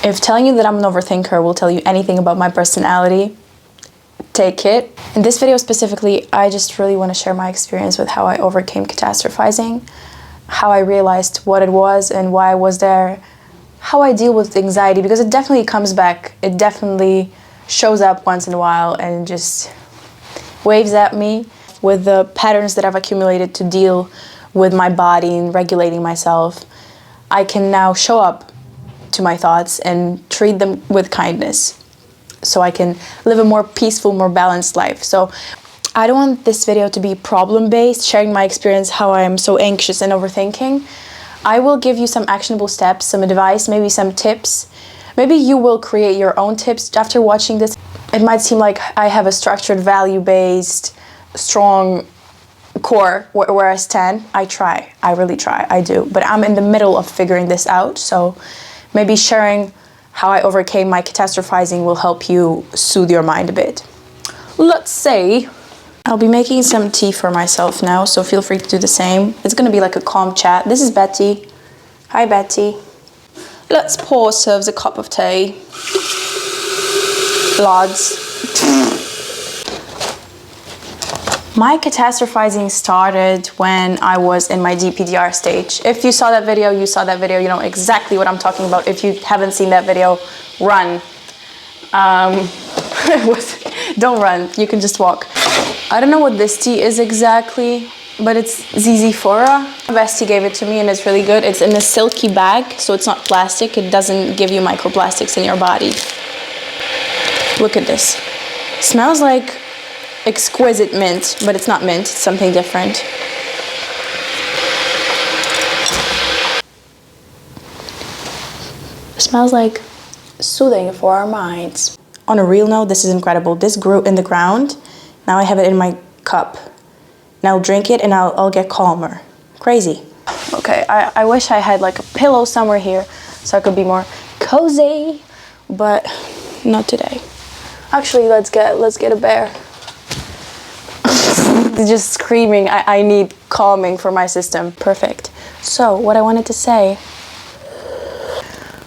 If telling you that I'm an overthinker will tell you anything about my personality, take it. In this video specifically, I just really want to share my experience with how I overcame catastrophizing, how I realized what it was and why I was there, how I deal with anxiety, because it definitely comes back. It definitely shows up once in a while and just waves at me with the patterns that I've accumulated to deal with my body and regulating myself. I can now show up to my thoughts and treat them with kindness so I can live a more peaceful, more balanced life. So I don't want this video to be problem-based, sharing my experience how I am so anxious and overthinking. I will give you some actionable steps, some advice, maybe some tips. Maybe you will create your own tips after watching this. It might seem like I have a structured, value-based, strong core where I stand. I try, I really try, I do. But I'm in the middle of figuring this out, so maybe sharing how I overcame my catastrophizing will help you soothe your mind a bit. Let's say I'll be making some tea for myself now, so feel free to do the same. It's gonna be like a calm chat. This is Betty. Hi, Betty. Let's pour ourselves a cup of tea. Lads. My catastrophizing started when I was in my DPDR stage. If you saw that video, you saw that video, you know exactly what I'm talking about. If you haven't seen that video, run. Don't run, you can just walk. I don't know what this tea is exactly, but it's Zizifora. Bestie gave it to me and it's really good. It's in a silky bag, so it's not plastic. It doesn't give you microplastics in your body. Look at this. Smells like exquisite mint, but it's not mint, it's something different. It smells like soothing for our minds. On a real note, this is incredible. This grew in the ground. Now I have it in my cup. Now I'll drink it and I'll get calmer. Crazy. Okay, I wish I had like a pillow somewhere here so I could be more cozy, but not today. Actually, let's get a bear. Just screaming, I need calming for my system. Perfect. So, what I wanted to say,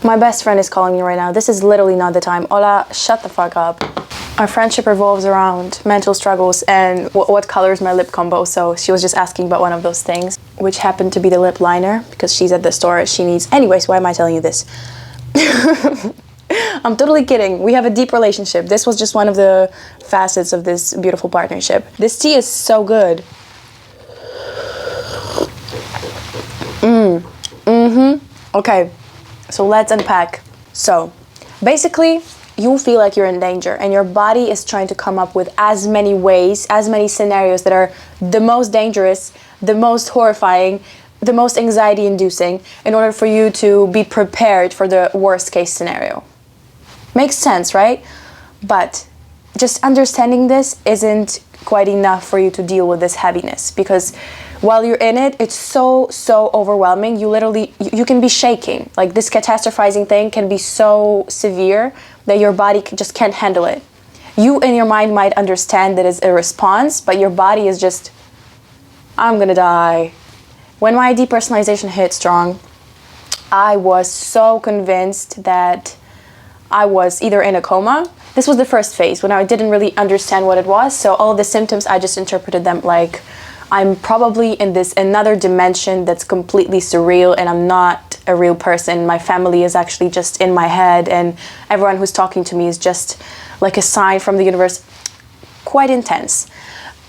my best friend is calling me right now. This is literally not the time. Ola, shut the fuck up. Our friendship revolves around mental struggles and what color is my lip combo. So she was just asking about one of those things, which happened to be the lip liner, because she's at the store, she needs... Anyways, why am I telling you this? I'm totally kidding. We have a deep relationship. This was just one of the facets of this beautiful partnership. This tea is so good. Okay, so let's unpack. So, basically, you feel like you're in danger and your body is trying to come up with as many ways, as many scenarios that are the most dangerous, the most horrifying, the most anxiety-inducing, in order for you to be prepared for the worst-case scenario. Makes sense, right? But just understanding this isn't quite enough for you to deal with this heaviness, because while you're in it, it's so overwhelming. You can be shaking. Like, this catastrophizing thing can be so severe that your body just can't handle it. You in your mind might understand that it's a response, but your body is just, I'm gonna die. When my depersonalization hit strong, I was so convinced that I was either in a coma. This was the first phase when I didn't really understand what it was. So all of the symptoms, I just interpreted them like I'm probably in this another dimension that's completely surreal and I'm not a real person. My family is actually just in my head and everyone who's talking to me is just like a sign from the universe. Quite intense.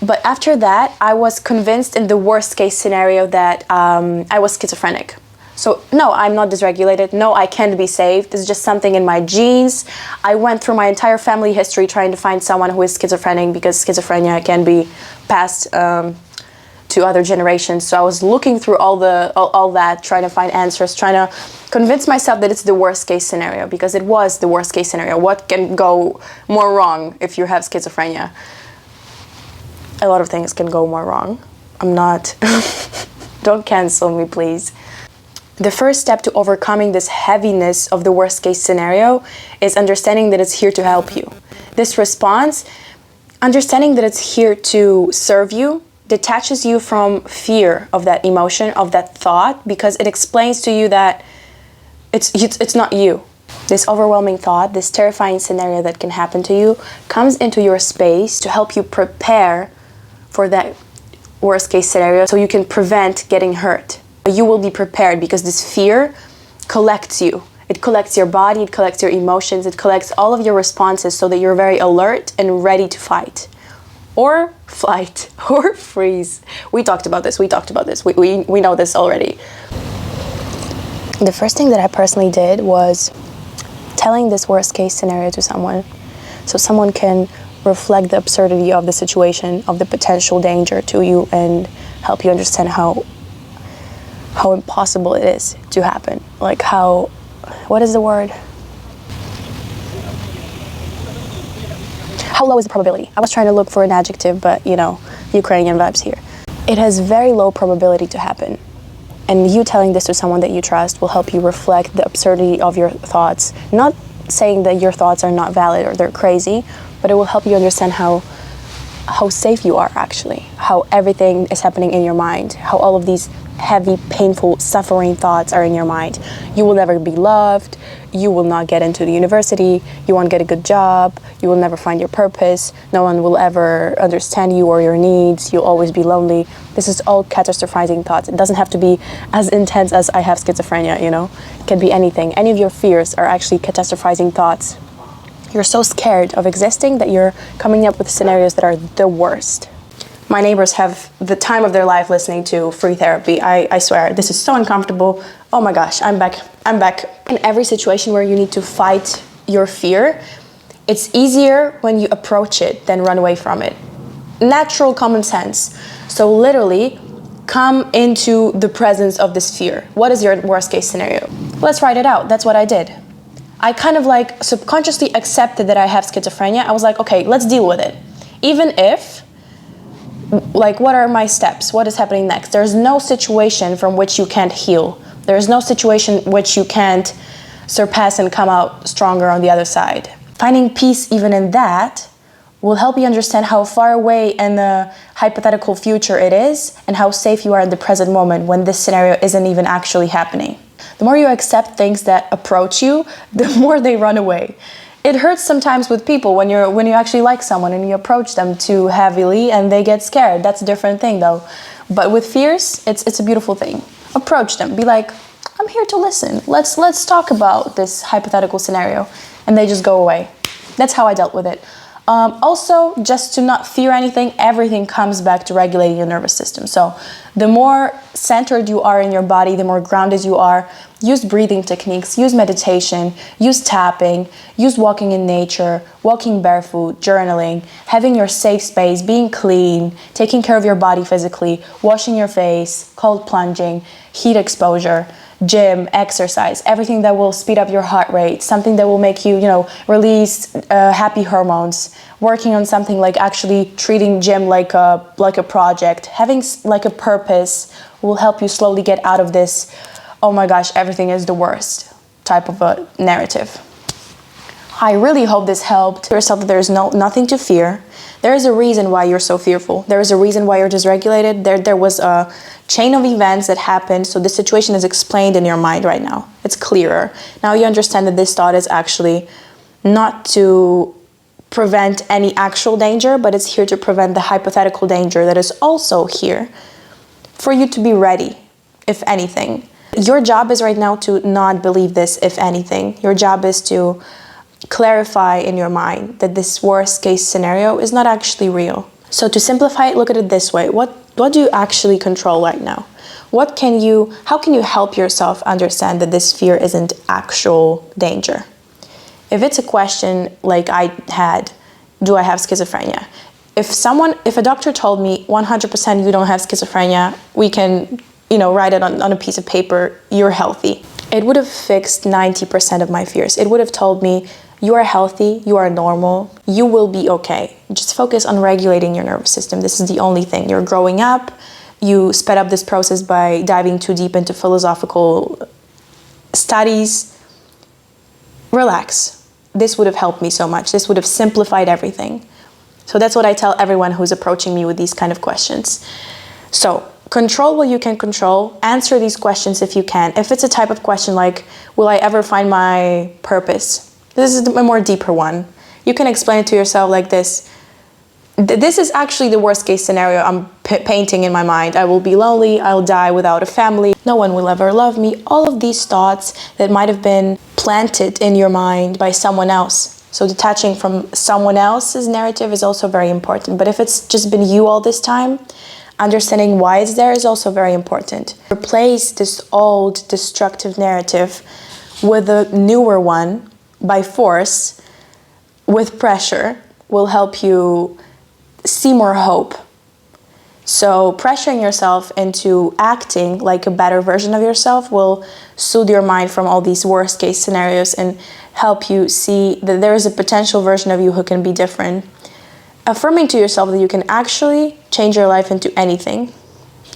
But after that, I was convinced in the worst case scenario that I was schizophrenic. So no, I'm not dysregulated. No, I can't be saved. It's just something in my genes. I went through my entire family history trying to find someone who is schizophrenic, because schizophrenia can be passed to other generations. So I was looking through all that, trying to find answers, trying to convince myself that it's the worst case scenario, because it was the worst case scenario. What can go more wrong if you have schizophrenia? A lot of things can go more wrong. I'm not... Don't cancel me, please. The first step to overcoming this heaviness of the worst case scenario is understanding that it's here to help you. This response, understanding that it's here to serve you, detaches you from fear of that emotion, of that thought, because it explains to you that it's not you. This overwhelming thought, this terrifying scenario that can happen to you, comes into your space to help you prepare for that worst case scenario so you can prevent getting hurt. You will be prepared because this fear collects you. It collects your body, it collects your emotions, it collects all of your responses so that you're very alert and ready to fight. Or flight, or freeze. We talked about this. We know this already. The first thing that I personally did was telling this worst case scenario to someone, so someone can reflect the absurdity of the situation, of the potential danger to you, and help you understand how impossible it is to happen. Like what is the word? How low is the probability? I was trying to look for an adjective, but Ukrainian vibes here. It has very low probability to happen. And you telling this to someone that you trust will help you reflect the absurdity of your thoughts. Not saying that your thoughts are not valid or they're crazy, but it will help you understand how safe you are actually, how everything is happening in your mind, how all of these heavy, painful, suffering thoughts are in your mind. You will never be loved, you will not get into the university, you won't get a good job, you will never find your purpose, no one will ever understand you or your needs, you'll always be lonely. This is all catastrophizing thoughts. It doesn't have to be as intense as I have schizophrenia, It can be anything. Any of your fears are actually catastrophizing thoughts. You're so scared of existing that you're coming up with scenarios that are the worst. My neighbors have the time of their life listening to free therapy. I swear, this is so uncomfortable. Oh my gosh, I'm back. In every situation where you need to fight your fear, it's easier when you approach it than run away from it. Natural common sense. So literally, come into the presence of this fear. What is your worst case scenario? Let's write it out. That's what I did. I kind of subconsciously accepted that I have schizophrenia. I was like, okay, let's deal with it. Even if, what are my steps? What is happening next? There's no situation from which you can't heal. There's no situation which you can't surpass and come out stronger on the other side. Finding peace even in that will help you understand how far away in the hypothetical future it is and how safe you are in the present moment when this scenario isn't even actually happening. The more you accept things that approach you, the more they run away. It hurts sometimes with people when you actually like someone and you approach them too heavily and they get scared. That's a different thing though. But with fears, it's a beautiful thing. Approach them. Be like, I'm here to listen. Let's talk about this hypothetical scenario. And they just go away. That's how I dealt with it. Also, just to not fear anything, everything comes back to regulating your nervous system. So the more centered you are in your body, the more grounded you are, use breathing techniques, use meditation, use tapping, use walking in nature, walking barefoot, journaling, having your safe space, being clean, taking care of your body physically, washing your face, cold plunging, heat exposure, gym, exercise, everything that will speed up your heart rate, something that will make you, release happy hormones, working on something like actually treating gym like a project, having a purpose will help you slowly get out of this, oh my gosh, everything is the worst type of a narrative. I really hope this helped yourself that there's nothing to fear. There is a reason why you're so fearful. There is a reason why you're dysregulated. There was a chain of events that happened, so the situation is explained in your mind right now. It's clearer. Now you understand that this thought is actually not to prevent any actual danger, but it's here to prevent the hypothetical danger that is also here for you to be ready, if anything. Your job is right now to not believe this, if anything. Your job is to clarify in your mind that this worst case scenario is not actually real. So to simplify it, look at it this way. What do you actually control right now? How can you help yourself understand that this fear isn't actual danger? If it's a question like I had, do I have schizophrenia? If a doctor told me 100% you don't have schizophrenia, we can, write it on a piece of paper, you're healthy. It would have fixed 90% of my fears. It would have told me, you are healthy, you are normal, you will be okay. Just focus on regulating your nervous system. This is the only thing. You're growing up, you sped up this process by diving too deep into philosophical studies. Relax. This would have helped me so much. This would have simplified everything. So that's what I tell everyone who's approaching me with these kind of questions. So control what you can control. Answer these questions if you can. If it's a type of question like, Will I ever find my purpose? This is a more deeper one. You can explain it to yourself like this. This is actually the worst case scenario I'm painting in my mind. I will be lonely, I'll die without a family, no one will ever love me. All of these thoughts that might have been planted in your mind by someone else. So detaching from someone else's narrative is also very important. But if it's just been you all this time, understanding why it's there is also very important. Replace this old destructive narrative with a newer one by force, with pressure, will help you see more hope. So pressuring yourself into acting like a better version of yourself will soothe your mind from all these worst case scenarios and help you see that there is a potential version of you who can be different. Affirming to yourself that you can actually change your life into anything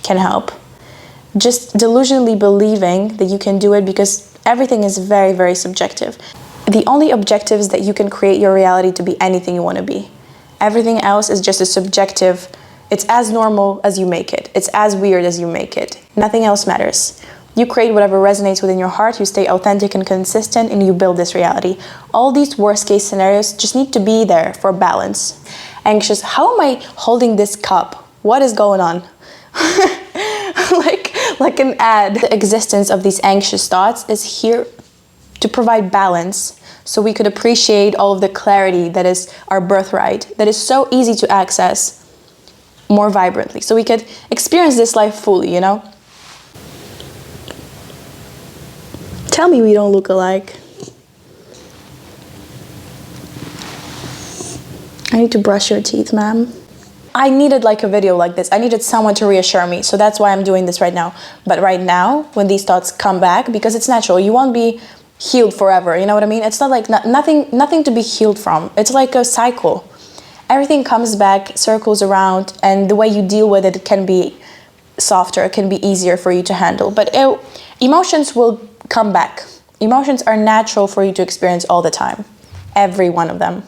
can help. Just delusionally believing that you can do it, because everything is very, very subjective. The only objective is that you can create your reality to be anything you want to be. Everything else is just a subjective. It's as normal as you make it. It's as weird as you make it. Nothing else matters. You create whatever resonates within your heart, you stay authentic and consistent, and you build this reality. All these worst case scenarios just need to be there for balance. Anxious, how am I holding this cup? What is going on? like an ad. The existence of these anxious thoughts is here to provide balance, so we could appreciate all of the clarity that is our birthright, that is so easy to access more vibrantly, so we could experience this life fully, you know? Tell me we don't look alike. I need to brush your teeth, ma'am. I needed like a video like this. I needed someone to reassure me. So that's why I'm doing this right now. But right now, when these thoughts come back, because it's natural, you won't be healed forever. You know what I mean? It's not like nothing to be healed from. It's like a cycle. Everything comes back, circles around, and the way you deal with it can be softer. It can be easier for you to handle. But emotions will come back. Emotions are natural for you to experience all the time. Every one of them.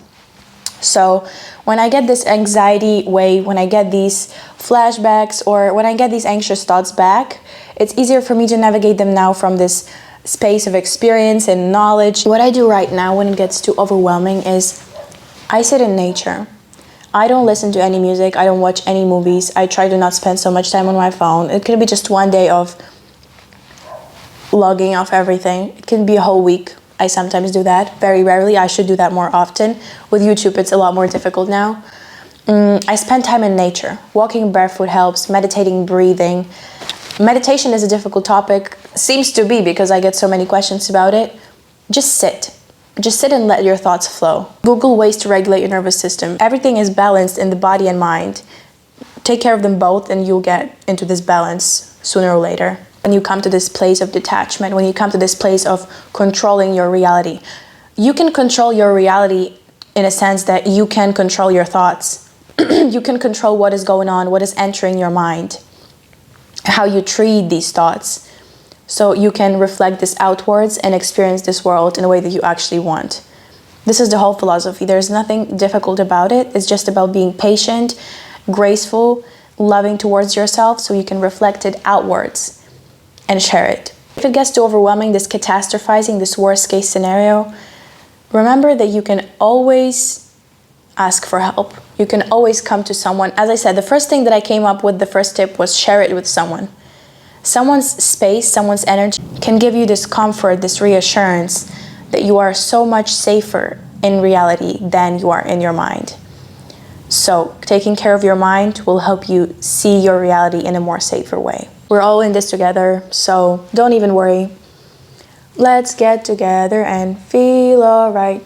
So when I get this anxiety wave, when I get these flashbacks, or when I get these anxious thoughts back, it's easier for me to navigate them now from this space of experience and knowledge. What I do right now when it gets too overwhelming is I sit in nature. I don't listen to any music. I don't watch any movies. I try to not spend so much time on my phone. It could be just one day of logging off everything. It can be a whole week. I sometimes do that, very rarely. I should do that more often. With YouTube, it's a lot more difficult now. I spend time in nature. Walking barefoot helps, meditating, breathing. Meditation is a difficult topic, seems to be, because I get so many questions about it. Just sit. Just sit and let your thoughts flow. Google ways to regulate your nervous system. Everything is balanced in the body and mind. Take care of them both and you'll get into this balance sooner or later. When you come to this place of detachment, when you come to this place of controlling your reality, you can control your reality in a sense that you can control your thoughts. You can control what is going on, what is entering your mind, how you treat these thoughts. So you can reflect this outwards and experience this world in a way that you actually want. This is the whole philosophy. There's nothing difficult about it. It's just about being patient, graceful, loving towards yourself, so you can reflect it outwards and share it. If it gets too overwhelming, this catastrophizing, this worst case scenario, remember that you can always ask for help. You can always come to someone. As I said, the first thing that I came up with, the first tip, was share it with someone. Someone's space, someone's energy can give you this comfort, this reassurance that you are so much safer in reality than you are in your mind. So taking care of your mind will help you see your reality in a more safer way. We're all in this together, so don't even worry. Let's get together and feel alright.